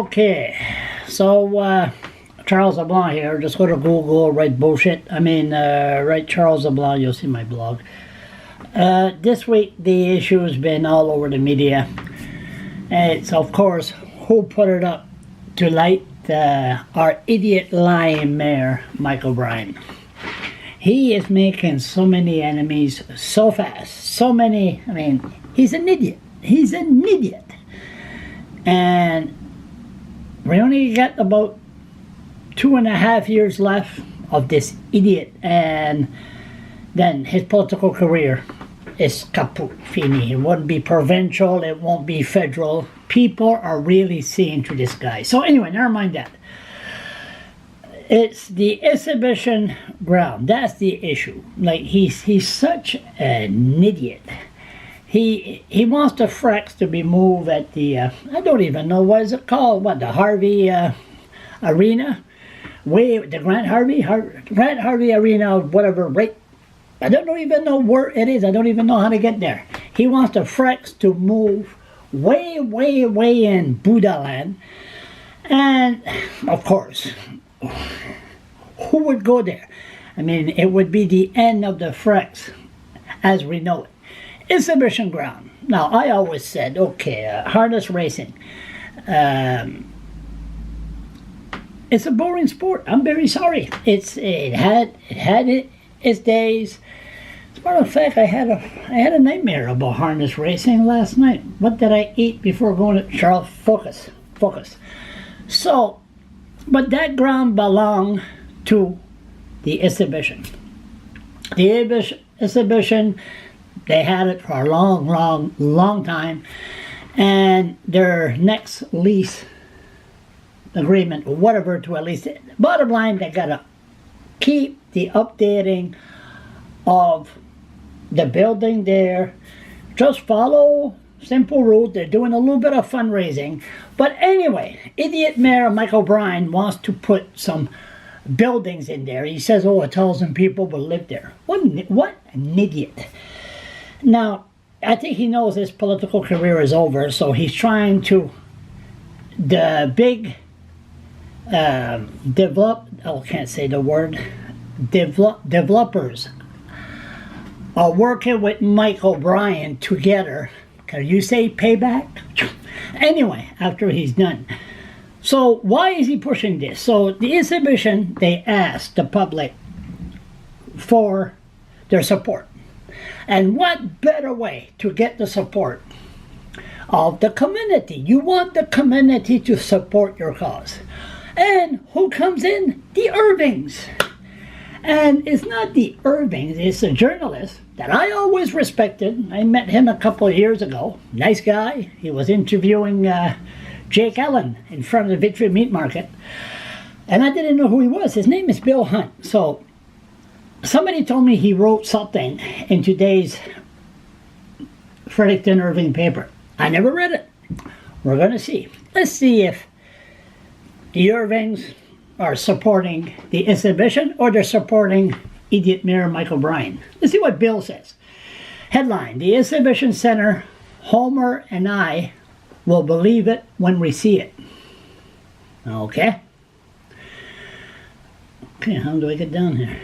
Okay, so Charles LeBlanc here. Just go to Google, write bullshit. Write Charles LeBlanc, you'll see my blog. This week, the issue has been all over the media. It's, of course, who put it up to light? Our idiot lying mayor, Michael Bryan. He is making so many enemies so fast. So many, he's an idiot. He's an idiot. And we only got about 2.5 years left of this idiot, and then his political career is kaput, fini. It won't be provincial, it won't be federal. People are really seeing through this guy. So anyway, never mind that. It's the exhibition ground. That's the issue. Like, he's such an idiot. He wants the Frex to be moved at the, I don't even know, what is it called? What, the Harvey Arena? The Grant Harvey Arena, whatever, right? I don't even know where it is. I don't even know how to get there. He wants the Frex to move way, way, way in Buddha land. And, of course, who would go there? It would be the end of the Frex as we know it. Exhibition ground. Now, I always said, okay, harness racing. It's a boring sport. I'm very sorry. It had its days. As a matter of fact, I had a nightmare about harness racing last night. What did I eat before going to Charles? Focus. So, but that ground belonged to the exhibition. The exhibition, they had it for a long time, and their next lease agreement, or whatever, to at least, bottom line, they gotta keep the updating of the building there. Just follow simple route. They're doing a little bit of fundraising. But anyway, idiot Mayor Michael Bryan wants to put some buildings in there. He says, 1,000 people will live there. What an idiot. Now, I think he knows his political career is over, so he's trying to, the big developers are working with Michael Bryan together. Can you say payback? Anyway, after he's done. So why is he pushing this? So the exhibition, they asked the public for their support. And what better way to get the support of the community? You want the community to support your cause. And who comes in? The Irvings. And it's not the Irvings, it's a journalist that I always respected. I met him a couple of years ago. Nice guy. He was interviewing Jake Allen in front of the Victory Meat Market. And I didn't know who he was. His name is Bill Hunt. So somebody told me he wrote something in today's Fredericton Irving paper. I never read it. We're going to see. Let's see if the Irvings are supporting the exhibition or they're supporting idiot Mayor Michael Bryan. Let's see what Bill says. Headline, the exhibition center, Homer and I will believe it when we see it. Okay. Okay, how do I get down here?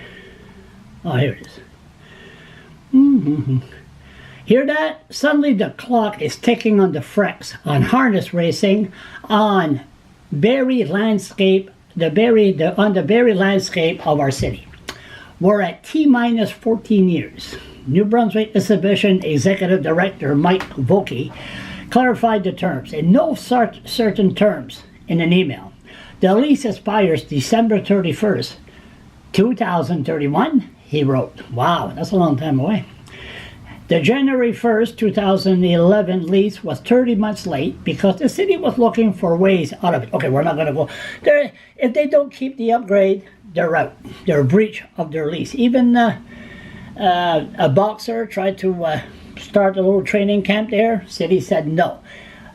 Oh, here it is. Hear that? Suddenly the clock is ticking on the Frex, on harness racing, on berry landscape, on the berry landscape of our city. We're at T-minus 14 years. New Brunswick Exhibition Executive Director Mike Vokey clarified the terms in no certain terms in an email. The lease expires December 31st, 2031, he wrote. Wow, that's a long time away. The January 1st, 2011 lease was 30 months late because the city was looking for ways out of it. Okay, we're not going to go there. If they don't keep the upgrade, they're out. They're a breach of their lease. Even a boxer tried to start a little training camp there. City said no.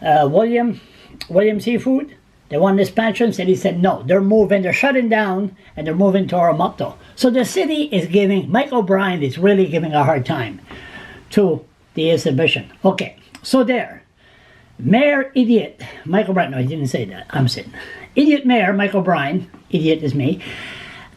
William Seafood, they want an expansion. City said no. They're moving. They're shutting down and they're moving to Aramoto. So the city is giving, Michael Bryan is really giving a hard time to the exhibition. Okay, so there. Mayor idiot Michael Bryan, no, he didn't say that. I'm saying, idiot mayor Michael Bryan, idiot is me,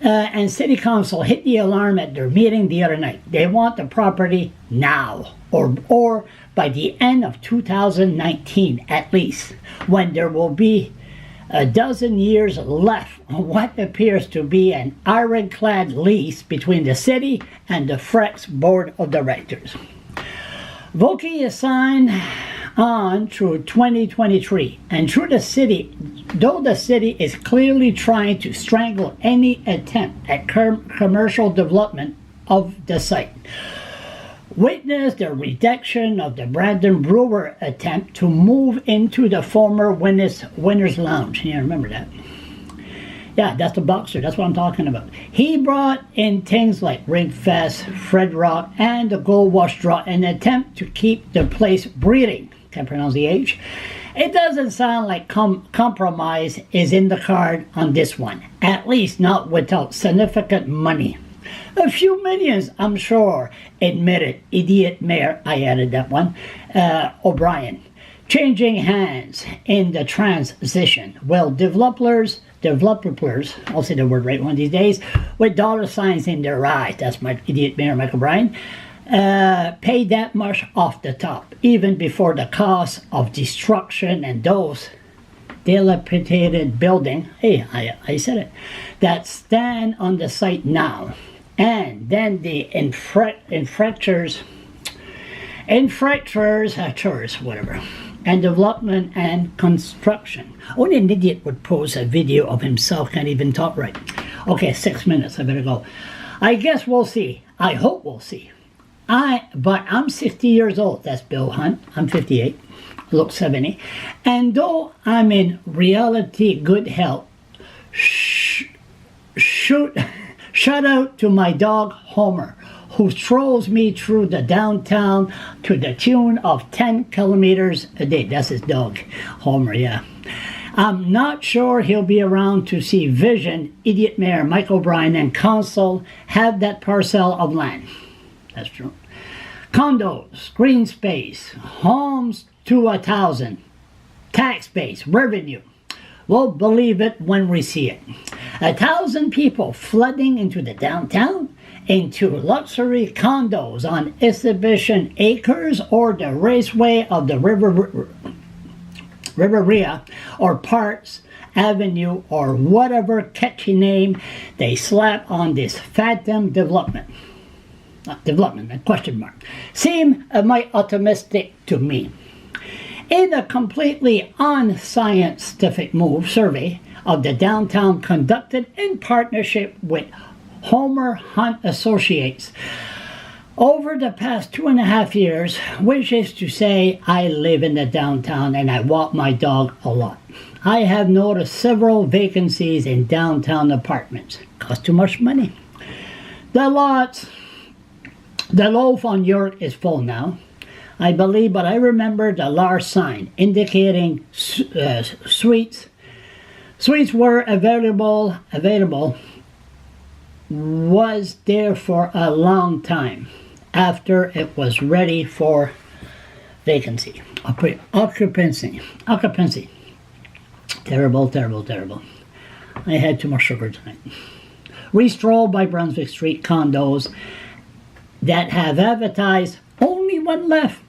and city council hit the alarm at their meeting the other night. They want the property now, or by the end of 2019 at least, when there will be a dozen years left on what appears to be an ironclad lease between the city and the Frex Board of Directors. Volky is signed on through 2023, and through the city, though the city is clearly trying to strangle any attempt at commercial development of the site. Witness the rejection of the Brandon Brewer attempt to move into the former Winners Lounge. Yeah, remember that. Yeah, that's the boxer. That's what I'm talking about. He brought in things like Ring Fest, Fred Rock, and the Gold Wash Draw in an attempt to keep the place breathing. Can't pronounce the H. It doesn't sound like compromise is in the card on this one. At least not without significant money. A few millions, I'm sure, admitted idiot mayor, I added that one, O'Brien. Changing hands in the transition. Well, developers, I'll say the word right one of these days, with dollar signs in their eyes, that's my idiot mayor Michael Bryan, paid that much off the top, even before the cost of destruction and those dilapidated building, hey, I said it, that stand on the site now. And then the infractors, whatever, and development and construction. Only an idiot would post a video of himself, can't even talk right. Okay, 6 minutes, I better go. I guess we'll see. I hope we'll see. But I'm 60 years old. That's Bill Hunt. I'm 58. I look 70. And though I'm in reality good health, shout out to my dog Homer, who strolls me through the downtown to the tune of 10 kilometers a day. That's his dog, Homer, yeah. I'm not sure he'll be around to see Vision, idiot mayor Michael Bryan, and council have that parcel of land. That's true. Condos, green space, homes to 1,000, tax base, revenue. We'll believe it when we see it. 1,000 people flooding into the downtown, into luxury condos on exhibition acres or the raceway of the Riveria or Parks Avenue or whatever catchy name they slap on this phantom development. A question mark. Seem might optimistic to me. In a completely unscientific survey of the downtown conducted in partnership with Homer Hunt Associates over the past 2.5 years, which is to say I live in the downtown and I walk my dog a lot. I have noticed several vacancies in downtown apartments. Cost too much money. The loaf on York is full now, I believe, but I remember the large sign indicating suites were available was there for a long time after it was ready for occupancy. Terrible. I had too much sugar tonight. We stroll by Brunswick Street condos that have advertised only one left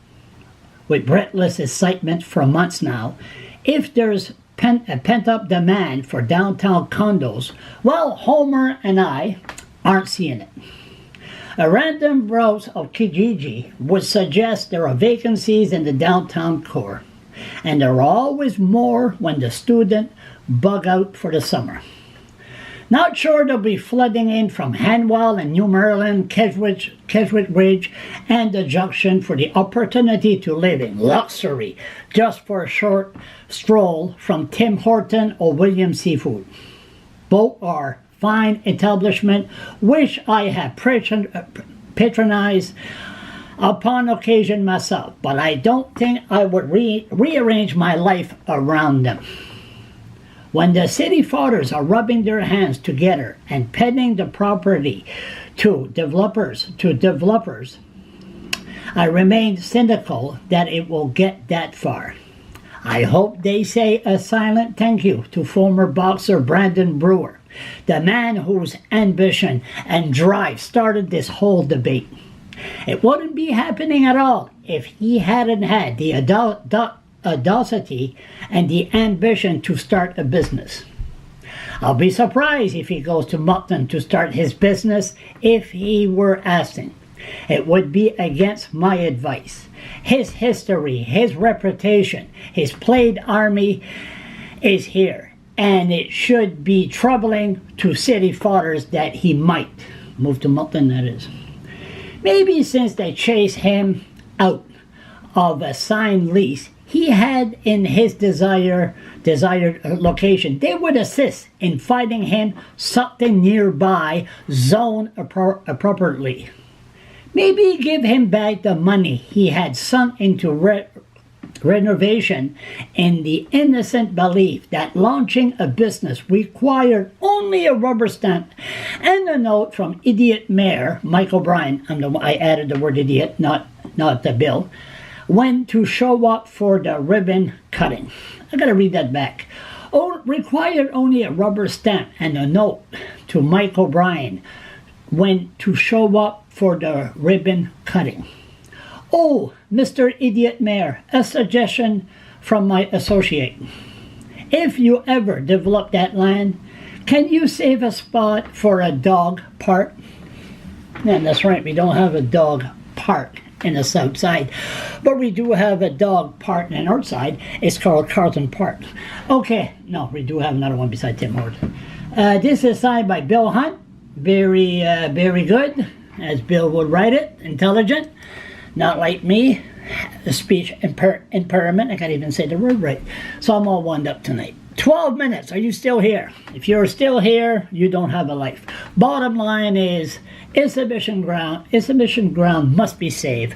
with breathless excitement for months now. If there's a pent-up demand for downtown condos, well, Homer and I aren't seeing it. A random browse of Kijiji would suggest there are vacancies in the downtown core, and there are always more when the students bug out for the summer. Not sure they'll be flooding in from Hanwell and New Maryland, Keswick Ridge, and the Junction for the opportunity to live in luxury just for a short stroll from Tim Horton or Williams Seafood. Both are fine establishments which I have patronized upon occasion myself, but I don't think I would rearrange my life around them. When the city fathers are rubbing their hands together and penning the property to developers, I remain cynical that it will get that far. I hope they say a silent thank you to former boxer Brandon Brewer, the man whose ambition and drive started this whole debate. It wouldn't be happening at all if he hadn't had the audacity and the ambition to start a business. I'll be surprised if he goes to Moncton to start his business if he were asking. It would be against my advice. His history, his reputation, his played army is here, and it should be troubling to city fathers that he might move to Moncton, that is. Maybe since they chased him out of a signed lease he had in his desired location, they would assist in finding him something nearby zoned appropriately. Maybe give him back the money he had sunk into renovation in the innocent belief that launching a business required only a rubber stamp and a note from idiot Mayor Mike O'Brien. I added the word idiot, not the bill. When to show up for the ribbon cutting. I gotta read that back. Required only a rubber stamp and a note to Mike O'Brien when to show up for the ribbon cutting. Oh, Mr. Idiot Mayor, a suggestion from my associate. If you ever develop that land, can you save a spot for a dog park? Yeah, that's right, we don't have a dog park in the south side, but we do have a dog park in the north side. It's called Carlton Park. Okay, no, we do have another one beside Tim Horton. This is signed by Bill Hunt. Very good, as Bill would write it. Intelligent, not like me. Speech impairment. I can't even say the word right. So I'm all wound up tonight. 12 minutes. Are you still here? If you're still here, you don't have a life. Bottom line is, exhibition ground must be saved.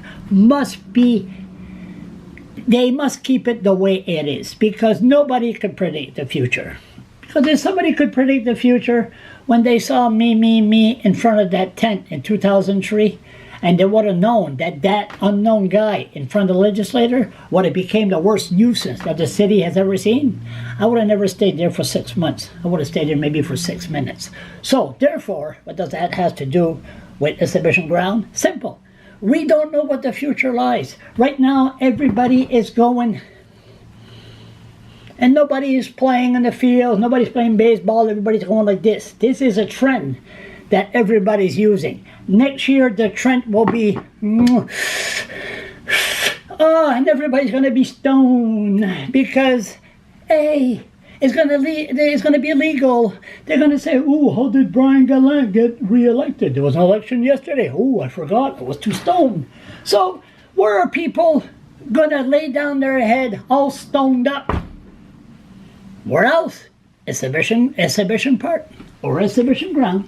They must keep it the way it is, because nobody could predict the future. Because if somebody could predict the future, when they saw me in front of that tent in 2003, and they would have known that unknown guy in front of the legislator would have became the worst nuisance that the city has ever seen, I would have never stayed there for 6 months. I would have stayed there maybe for 6 minutes. So, therefore, what does that have to do with exhibition ground? Simple. We don't know what the future lies. Right now, everybody is going, and nobody is playing in the field, nobody's playing baseball, everybody's going like this. This is a trend that everybody's using. Next year, the trend will be, and everybody's going to be stoned because, hey, it's going to be illegal. They're going to say, ooh, how did Brian Gallant get reelected? There was an election yesterday. Ooh, I forgot. I was too stoned. So, where are people going to lay down their head all stoned up? Where else? Exhibition park or exhibition ground.